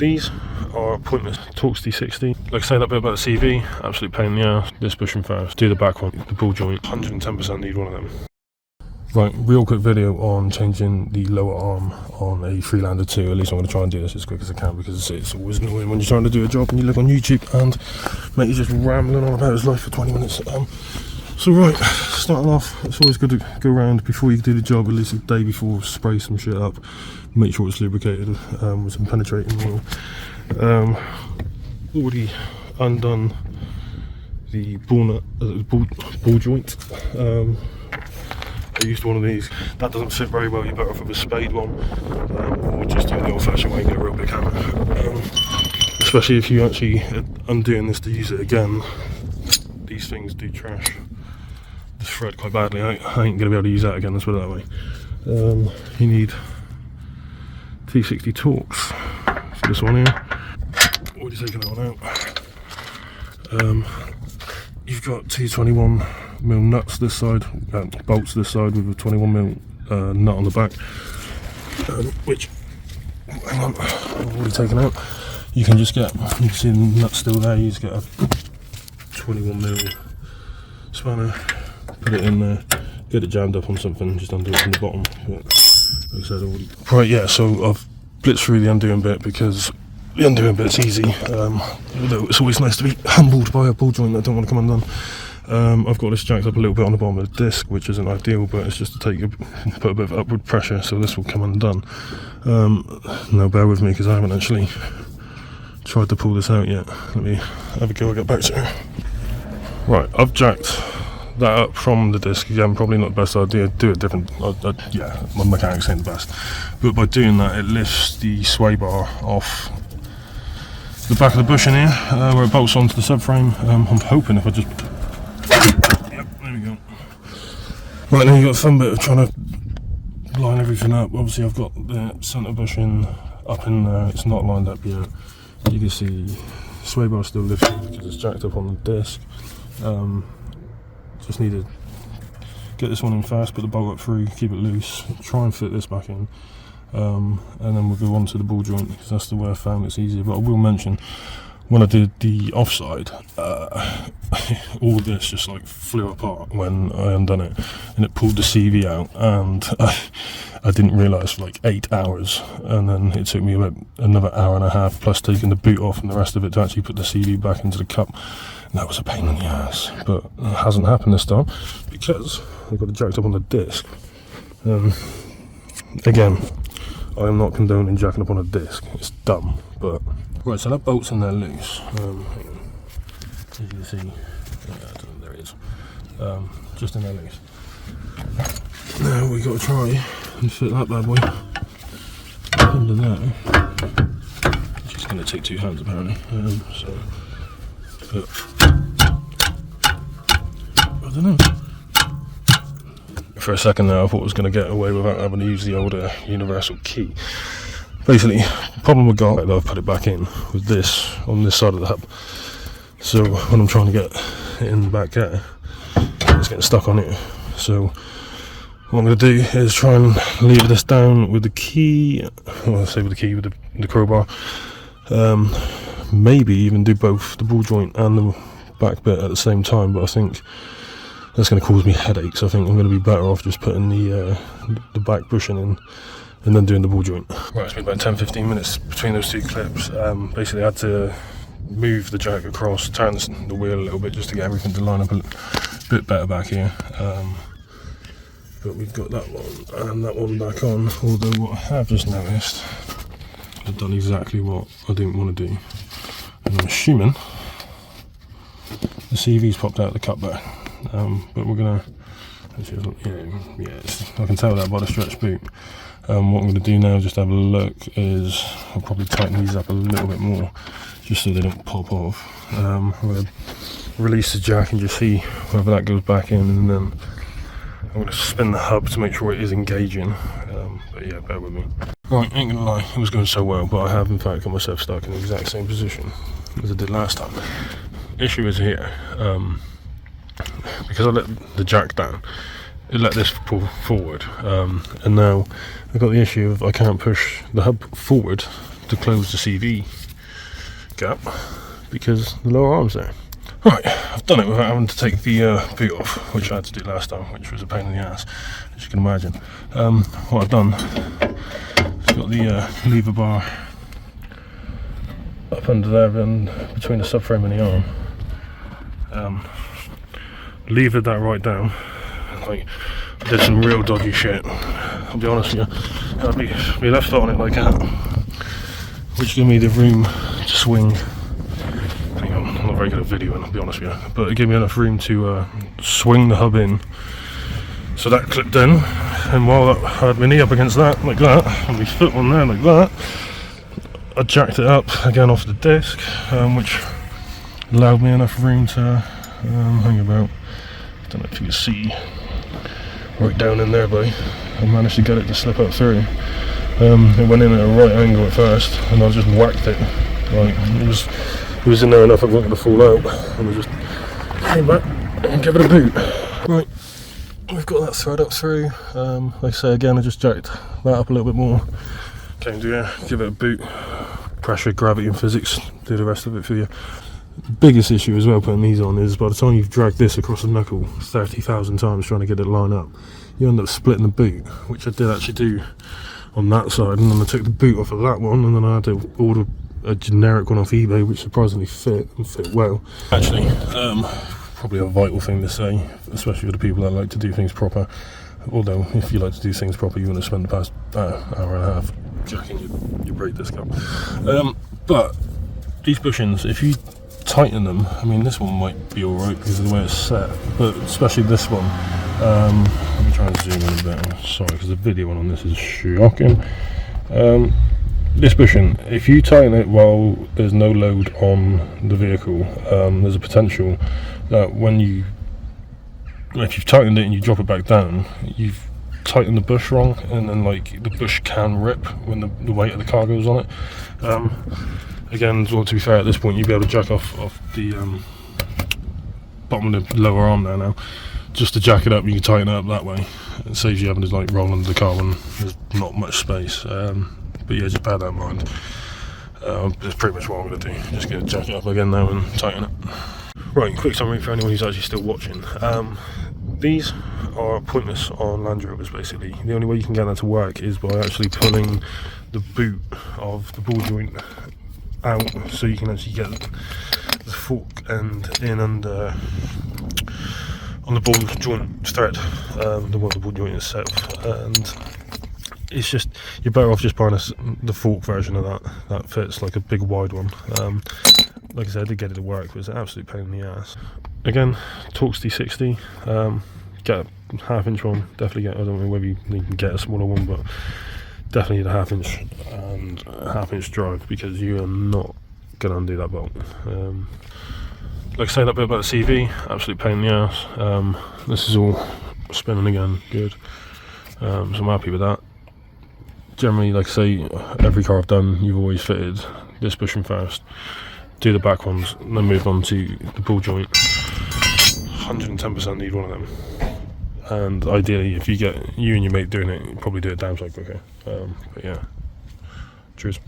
These are pointless. Torx D60. Like I say, that bit about the CV, absolute pain in the ass. This bushing first. Do the back one, the ball joint. 110% need one of them. Right, real quick video on changing the lower arm on a FreeLander 2. At least I'm going to try and do this as quick as I can, because it's always annoying when you're trying to do a job and you look on YouTube and mate, you're just rambling on about his life for 20 minutes. So right, starting off, it's always good to go around before you do the job, at least a day before, spray some shit up, make sure it's lubricated with some penetrating oil. Already undone the ball nut, ball joint. I used one of these. That doesn't fit very well. You're better off with a spade one, or just do the old-fashioned way and get a real big hammer. Especially if you actually undoing this to use it again. These things do trash the thread quite badly. I ain't going to be able to use that again, let's put it that way. You need T60 Torx for this one here. Already taken that one out. You've got T21mm nuts this side, bolts this side with a 21mm nut on the back, which, hang on, I've already taken out. You can just get, you can see the nut still there, you just get a 21mm spanner, put it in there, get it jammed up on something, just undo it from the bottom. But like I said, already. Right, yeah, so I've blitzed through the undoing bit because the undoing bit's easy, although it's always nice to be humbled by a ball joint that don't want to come undone. I've got this jacked up a little bit on the bottom of the disc, which isn't ideal, but it's just to put a bit of upward pressure, so this will come undone. Now bear with me, because I haven't actually tried to pull this out yet. Let me have a go, I'll get back to it. Right, I've jacked that up from the disc. Again, probably not the best idea, do it different. Yeah, my mechanics ain't the best, but by doing that it lifts the sway bar off the back of the bushing here, where it bolts onto the subframe. I'm hoping if I just, yep, there we go. Right, now you've got a fun bit of trying to line everything up. Obviously I've got the centre bushing up in there, it's not lined up yet. You can see sway bar still lifted because it's jacked up on the disc. Just need to get this one in fast, put the bolt up through, keep it loose, try and fit this back in, and then we'll go on to the ball joint, because that's the way I found it's easier. But I will mention, when I did the offside, all of this just like flew apart when I undone it, and it pulled the CV out, and I didn't realise for like 8 hours, and then it took me about another hour and a half plus taking the boot off and the rest of it to actually put the CV back into the cup. And that was a pain in the ass, but it hasn't happened this time because I've got it jacked up on the disc. Again, I am not condoning jacking up on a disc, it's dumb, but right, so that bolt's in there loose. Hang on. As you can see, there it is, just in there loose. Now we got to try and fit that bad boy under there. It's just going to take 2 hands apparently. But I don't know. For a second there I thought I was going to get away without having to use the older universal key. Basically, the problem we got, that I've put it back in, with this on this side of the hub. So when I'm trying to get it in the back there, it's getting stuck on it. So what I'm going to do is try and lever this down with the key, well, I say with the key, with the crowbar. Maybe even do both the ball joint and the back bit at the same time, but I think that's going to cause me headaches. I think I'm going to be better off just putting the back bushing in and then doing the ball joint. Right, it's been about 10-15 minutes between those two clips. Basically I had to move the jack across, turn the wheel a little bit just to get everything to line up a bit better back here. But we've got that one and that one back on, although what I have just noticed, I've done exactly what I didn't want to do. And I'm assuming the CV's popped out of the cut back. But we're gonna, yeah, I can tell that by the stretch boot. What I'm going to do now, just have a look, is I'll probably tighten these up a little bit more, just so they don't pop off. I'm going to release the jack and just see whether that goes back in, and then I'm going to spin the hub to make sure it is engaging. But yeah, bear with me. Right, ain't gonna lie, it was going so well, but I have in fact got myself stuck in the exact same position as I did last time. Issue is here, because I let the jack down, it let this pull forward, and now I've got the issue of I can't push the hub forward to close the CV gap because the lower arm's there. Right, I've done it without having to take the boot off, which I had to do last time, which was a pain in the ass, as you can imagine. What I've done is got the lever bar up under there and between the subframe and the arm. Levered that right down. Like, I did some real dodgy shit. I'll be honest with you. I'd be left foot on it like that, which gave me the room to swing. I'm not very good at videoing, I'll be honest with you, but it gave me enough room to swing the hub in. So that clipped in, and while I had my knee up against that, like that, and my foot on there like that, I jacked it up again off the disc, which allowed me enough room to hang about. I don't know if you can see right down in there, but I managed to get it to slip up through. It went in at a right angle at first, and I just whacked it. Like, it was in there enough I wasn't going to fall out, and I just came back and give it a boot. Right, we've got that thread up through. Like I say again, I just jacked that up a little bit more. Came to here, give it a boot. Pressure, gravity and physics do the rest of it for you. Biggest issue as well putting these on is by the time you've dragged this across the knuckle 30,000 times trying to get it lined up, you end up splitting the boot, which I did actually do on that side, and then I took the boot off of that one, and then I had to order a generic one off eBay which surprisingly fit well. Actually, probably a vital thing to say, especially for the people that like to do things proper, although if you like to do things proper you want to spend the past hour and a half jacking your brake disc up. But these bushings, if you tighten them, I mean this one might be alright because of the way it's set, but especially this one, let me try and zoom in a bit, I'm sorry because the video on this is shocking. This bushing, if you tighten it while there's no load on the vehicle, there's a potential that if you've tightened it and you drop it back down, you've tightened the bush wrong, and then like the bush can rip when the weight of the car goes on it. Again, well, to be fair, at this point you'll be able to jack off the bottom of the lower arm there now, just to jack it up. You can tighten it up that way. It saves you having to like roll under the car when there's not much space. But yeah, just bear that in mind. That's pretty much what I'm going to do. Just going to jack it up again now and tighten it. Right, quick summary for anyone who's actually still watching. These are pointless on Land Rovers basically. The only way you can get that to work is by actually pulling the boot of the ball joint out, so you can actually get the fork end in under on the ball joint thread, the ball joint itself, and it's just, you're better off just buying the fork version of that fits like a big wide one. Like I said, I did get it to work, but it was an absolute pain in the ass. Again, Torx D60, get a half-inch one, definitely get, I don't know whether you can get a smaller one, but definitely need a half-inch and a half-inch drive, because you are not going to undo that bolt. Like I say, that bit about the CV, absolute pain in the ass. This is all spinning again, good. So I'm happy with that. Generally, like I say, every car I've done, you've always fitted this bushing first, do the back ones, and then move on to the ball joint. 110% need one of them. And ideally, if you get you and your mate doing it, you probably do it damn sight quicker. But yeah, cheers.